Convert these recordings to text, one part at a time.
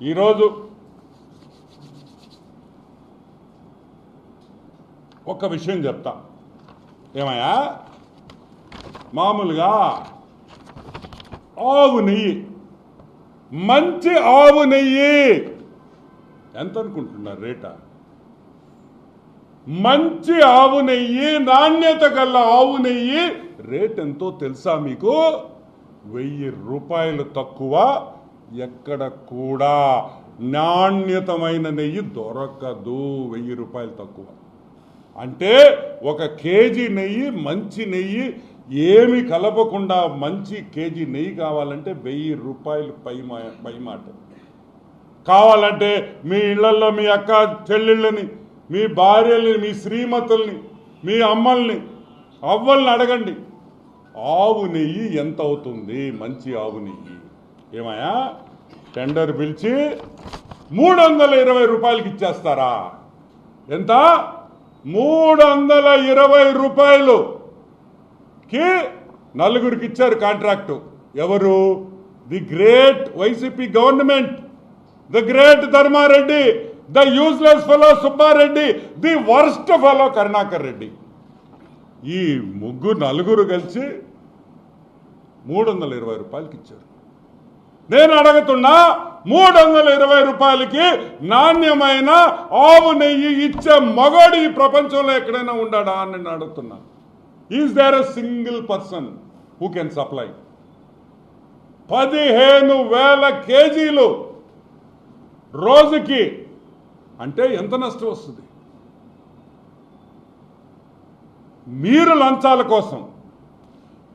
ఈరోజు ఒక్క విషయం చెప్తా. ఏమయ్యా, మామూలుగా ఆవు నెయ్యి, మంచి ఆవు నెయ్యి ఎంత అనుకుంటున్నారు రేటా? మంచి ఆవు నెయ్యి, నాణ్యత గల ఆవు నెయ్యి రేట్ ఎంతో తెలుసా మీకు? 1000 రూపాయలు తక్కువ ఎక్కడ కూడా నాణ్యతమైన నెయ్యి దొరకదు. 1000 రూపాయలు తక్కువ అంటే 1 కేజీ నెయ్యి, మంచి నెయ్యి ఏమి కలపకుండా మంచి కేజీ నెయ్యి కావాలంటే 1000 రూపాయలు పై మాట. కావాలంటే మీ ఇళ్లలో మీ అక్క చెల్లెళ్ళని, మీ భార్యల్ని, మీ శ్రీమతుల్ని, మీ అమ్మల్ని, అవ్వల్ని అడగండి, ఆవు నెయ్యి ఎంత అవుతుంది మంచి ఆవు నెయ్యి. ఏమయ్యా, టెండర్ పిలిచి 320 రూపాయలకి ఇచ్చేస్తారా? ఎంత? 320 రూపాయలుకి నలుగురికి ఇచ్చారు కాంట్రాక్టు. ఎవరు? The great YCP government, the great Dharma Reddy, the useless fellow Subba Reddy, the worst fellow Karunakar Reddy. ఈ నలుగురు కలిసి 320 రూపాయలకి ఇచ్చారు. నేను అడుగుతున్నా, 320 రూపాయలకి నాణ్యమైన ఆవు నెయ్యి ఇచ్చే మగోడు ఈ ప్రపంచంలో ఎక్కడైనా ఉండాడా అని నేను అడుగుతున్నా. Is there a single person who can supply? 15,000 కేజీలు రోజుకి అంటే ఎంత నష్టం వస్తుంది? మీరు లంచాల కోసం,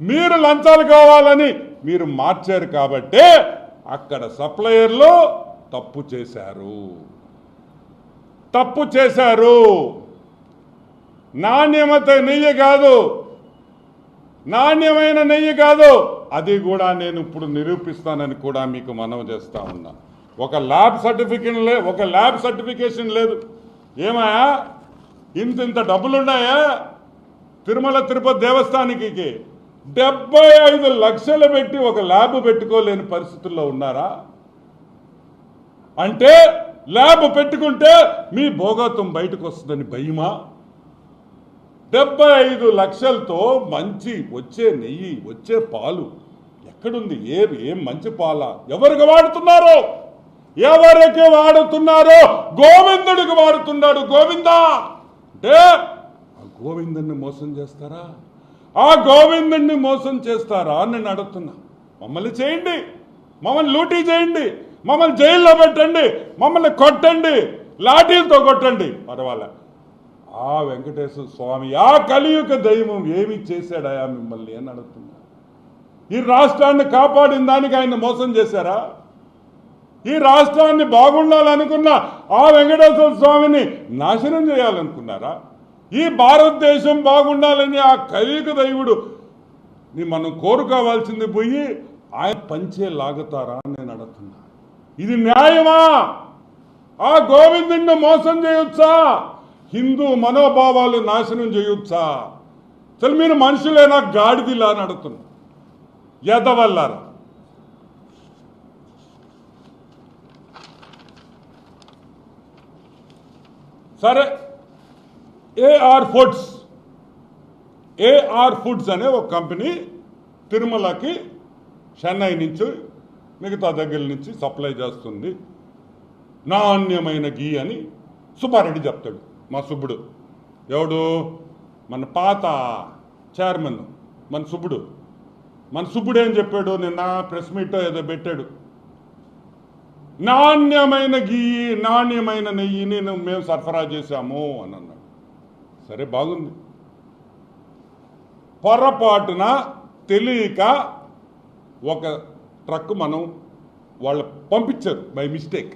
మీరు లంచాలు కావాలని మీరు మార్చారు కాబట్టే అక్కడ సప్లయర్లు తప్పు చేశారు. నాణ్యమైన నెయ్యి కాదు, అది కూడా నేను ఇప్పుడు నిరూపిస్తానని కూడా మీకు మనవి చేస్తా ఉన్నా. ఒక ల్యాబ్ సర్టిఫికేషన్ లేదు. ఏమయ్యా, ఇంత డబ్బులున్నాయా? తిరుమల తిరుపతి దేవస్థానానికి 75 లక్షలు పెట్టి ఒక ల్యాబ్ పెట్టుకోలేని పరిస్థితుల్లో ఉన్నారా? అంటే ల్యాబ్ పెట్టుకుంటే మీ భోగత్వం బయటకు వస్తుందని భయమా? 75 లక్షలతో మంచి వచ్చే నెయ్యి, వచ్చే పాలు ఎక్కడుంది? ఏం మంచి పాల? ఎవరికి వాడుతున్నారో గోవిందుడికి వాడుతున్నాడు. గోవిందా అంటే ఆ గోవిందుడిని మోసం చేస్తారా? అని నేను అడుగుతున్నా. మమ్మల్ని చేయండి, మమ్మల్ని లూటీ చేయండి, మమ్మల్ని జైల్లో పెట్టండి, మమ్మల్ని కొట్టండి, లాఠీలతో కొట్టండి, పర్వాలే. ఆ వెంకటేశ్వర స్వామి, ఆ కలియుగ దైవం ఏమి చేశాడయా మిమ్మల్ని అని అడుగుతున్నా. ఈ రాష్ట్రాన్ని కాపాడిన దానికి ఆయన మోసం చేశారా? ఈ రాష్ట్రాన్ని బాగుండాలనుకున్న ఆ వెంకటేశ్వర స్వామిని నాశనం చేయాలనుకున్నారా? ఈ భారతదేశం బాగుండాలని ఆ కలియుగ దైవుడు మనం కోరుకోవాల్సింది పోయి ఆయన పంచే లాగుతారా అని నేను అడుగుతున్నా. ఇది న్యాయమా? ఆ గోవిందుడిని మోసం చేయొచ్చా? హిందూ మనోభావాలు నాశనం చేయొచ్చా? అసలు మీరు మనుషులేనా గాడిదిలా అని అడుగుతున్నా. ఎదవల్లారా. సరే, ఏఆర్ ఫుడ్స్ అనే ఒక కంపెనీ తిరుమలకి చెన్నై నుంచి మిగతా దగ్గర నుంచి సప్లై చేస్తుంది. నాణ్యమైన గీ అని సుబ్బారెడ్డి చెప్తాడు. మా సుబ్బుడు, ఎవడు? మన పాత చైర్మన్ మన సుబ్బుడు ఏం చెప్పాడు? నిన్న ప్రెస్ మీట్ ఏదో పెట్టాడు. నాణ్యమైన గీ, నాణ్యమైన నెయ్యిని మేము సరఫరా చేశాము అని అన్నాడు. సరే, బాగుంది. పొరపాటున తెలియక ఒక ట్రక్ వాళ్ళు పంపించారు బై మిస్టేక్.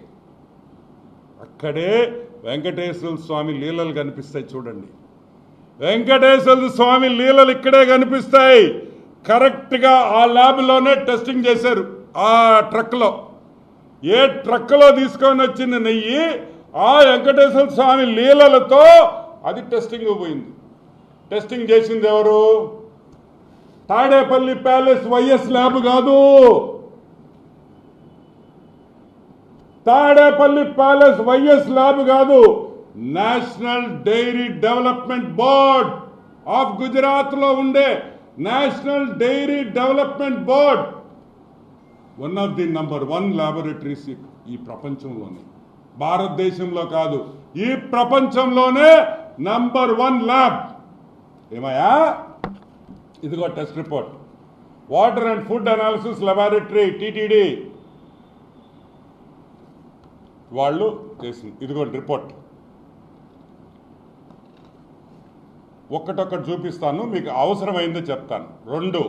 అక్కడే వెంకటేశ్వర స్వామి లీలలు కనిపిస్తాయి. చూడండి, వెంకటేశ్వర స్వామి లీలలు ఇక్కడే కనిపిస్తాయి. కరెక్ట్గా ఆ ల్యాబ్లోనే టెస్టింగ్ చేశారు. ఆ ట్రక్లో, ఏ ట్రక్లో తీసుకొని వచ్చిన నెయ్యి ఆ వెంకటేశ్వర స్వామి లీలలతో అది టెస్టింగ్ పోయింది. టెస్టింగ్ చేసింది ఎవరు? తాడేపల్లి ప్యాలెస్ వైఎస్ ల్యాబ్ కాదు. తాడేపల్లి ప్యాలెస్ వైఎస్ ల్యాబ్ కాదు, national dairy development board of Gujarat లో ఉండే national dairy development board one of the #1 laboratories ఈ ప్రపంచంలోనే, భారతదేశంలో కాదు, ఈ ప్రపంచంలోనే #1 ల్యాబ్. ఏమయ్యా, ఇదిగో test report, water and food analysis laboratory TTD వాళ్ళు చేసింది. ఇదిగోండి రిపోర్ట్. ఒక్కటొక్కటి చూపిస్తాను, మీకు అవసరమైందో చెప్తాను. 2,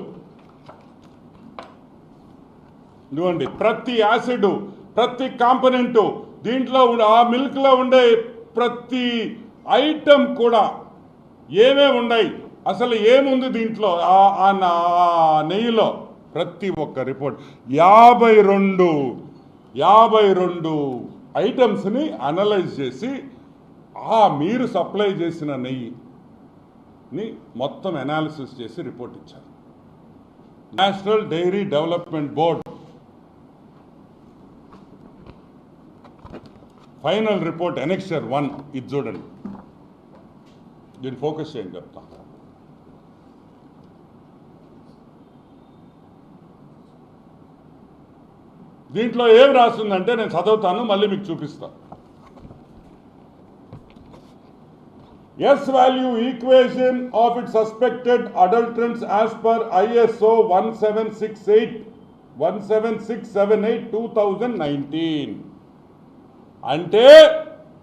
ఇదిగోండి ప్రతి యాసిడ్, ప్రతి కాంపోనెంటు, దీంట్లో ఆ మిల్క్లో ఉండే ప్రతి ఐటమ్ కూడా ఏమేమి ఉన్నాయి, అసలు ఏముంది దీంట్లో, ఆ నెయ్యిలో, ప్రతి ఒక్క రిపోర్ట్ 52 ఐటమ్స్ని అనలైజ్ చేసి మీరు సప్లై చేసిన నెయ్యిని మొత్తం అనాలిసిస్ చేసి రిపోర్ట్ ఇచ్చారు. National dairy development board final report annexure 1 ఇది చూడండి. దీన్ని ఫోకస్ చేయండి చెప్తా. దీంట్లో ఏం రాస్తుందంటే నేను చదువుతాను, మళ్ళీ మీకు చూపిస్తాను. S value equation of it suspected adulterants as per ISO 17678 2019. అంటే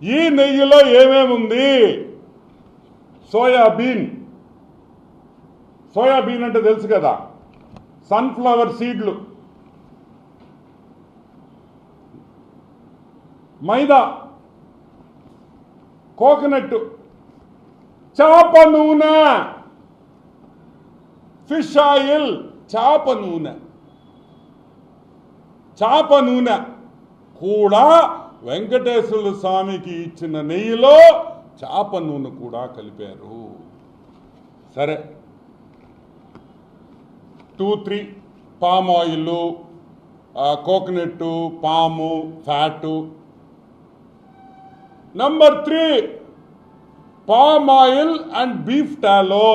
ఈ నెయ్యిలో ఏమేముంది? సోయాబీన్ అంటే తెలుసు కదా, సన్ఫ్లవర్ సీడ్లు, మైదా, కోకోనట్, చేప నూనె, ఫిష్ ఆయిల్, చేప నూనె కూడా వెంకటేశ్వర స్వామికి ఇచ్చిన నెయ్యిలో చేప నూనె కూడా కలిపారు. సరే, 2-3 పామ్ ఆయిల్, కోకోనట్, పాము, fat. Number 3 palm oil and beef టాలో.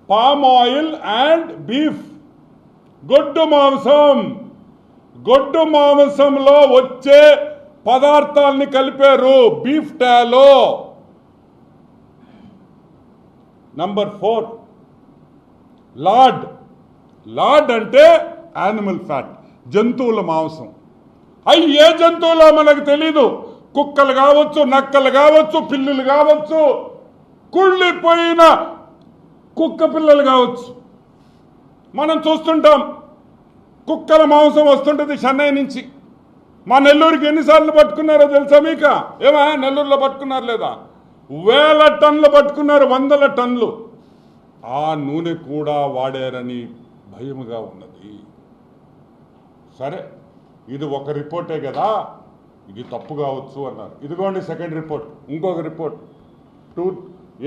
Palm oil and beef, గొడ్డు మాంసంలో వచ్చే పదార్థాలని కలిపారు బీఫ్ టాలో. నంబర్ 4 లార్డ్ అంటే యానిమల్ ఫ్యాట్, జంతువుల మాంసం. ఏ జంతువులో మనకు తెలీదు, కుక్కలు కావచ్చు, నక్కలు కావచ్చు, పిల్లులు కావచ్చు, కుళ్ళిపోయిన కుక్క పిల్లలు కావచ్చు. మనం చూస్తుంటాం, కుక్కల మాంసం వస్తుంటుంది చెన్నై నుంచి. మా నెల్లూరుకి ఎన్నిసార్లు పట్టుకున్నారో తెలుసా మీకు? నెల్లూరులో పట్టుకున్నారు లేదా? 1000 టన్నులు పట్టుకున్నారు, 100 టన్నులు. ఆ నూనె కూడా వాడారని భయముగా ఉన్నది. సరే, ఇది ఒక రిపోర్టే కదా, ఇది తప్పు కావచ్చు అన్నారు. ఇదిగోండి సెకండ్ రిపోర్ట్, ఇంకొక రిపోర్ట్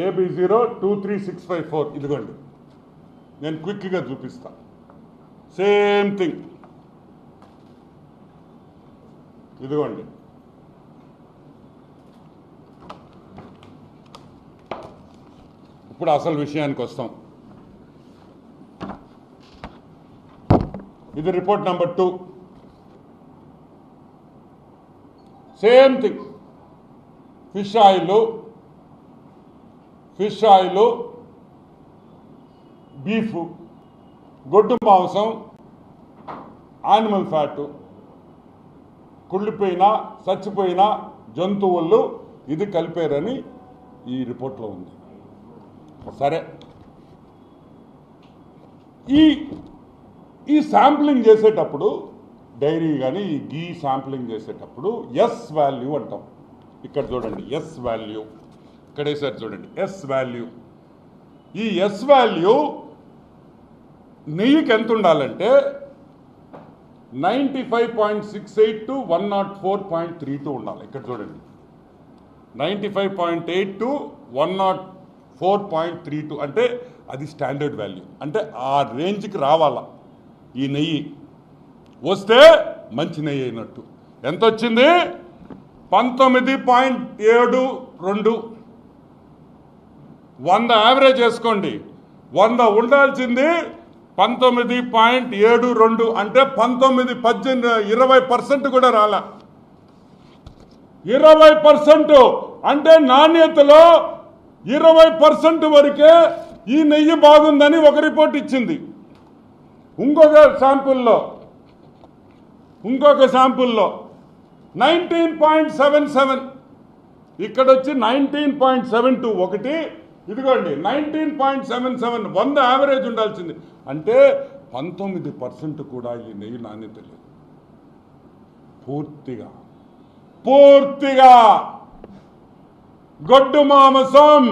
AB0236554. ఇదిగోండి, నేను క్విక్గా చూపిస్తా. Same thing. ఇదిగోండి, ఇప్పుడు అసలు విషయానికి వస్తాం. ఇది report number 2. Same thing. Fish oil, beef, గొడ్డు మాంసం, యానిమల్ ఫ్యాటు, కుళ్ళిపోయిన చచ్చిపోయిన జంతువులు ఇది కలిపారని ఈ రిపోర్ట్లో ఉంది. సరే, ఈ శాంప్లింగ్ చేసేటప్పుడు, డైరీ కానీ ఈ గీ శాంప్లింగ్ చేసేటప్పుడు ఎస్ వాల్యూ అంటాం. ఇక్కడ చూడండి, ఎస్ వాల్యూ ఇక్కడేసారి చూడండి, ఎస్ వాల్యూ. ఈ ఎస్ వాల్యూ నెయ్యికి ఎంత ఉండాలంటే 95.68 to 104.32 ఉండాలి. ఇక్కడ చూడండి, 95.8 to 104.32 అంటే అది స్టాండర్డ్ వాల్యూ. అంటే ఆ రేంజ్కి రావాలా ఈ నెయ్యి. వస్తే మంచి నెయ్యి అయినట్టు, ఎంత వచ్చింది? 19.72. 100 యావరేజ్ వేసుకోండి. 100 ఉండాల్సింది 19.72, అంటే 20% కూడా రాలా. 20% అంటే నాణ్యతలో 20% వరకే ఈ నెయ్యి బాగుందని ఒక రిపోర్ట్ ఇచ్చింది. ఇంకొక శాంపుల్లో 19.77, ఇక్కడ వచ్చి 19.72 ఒకటి, ఇదిగోండి 19.77. 100 యావరేజ్ ఉండాల్సింది, అంటే 19% కూడా ఈ నెయ్యి నాణ్యత లేదు. పూర్తిగా గొడ్డు మాంసం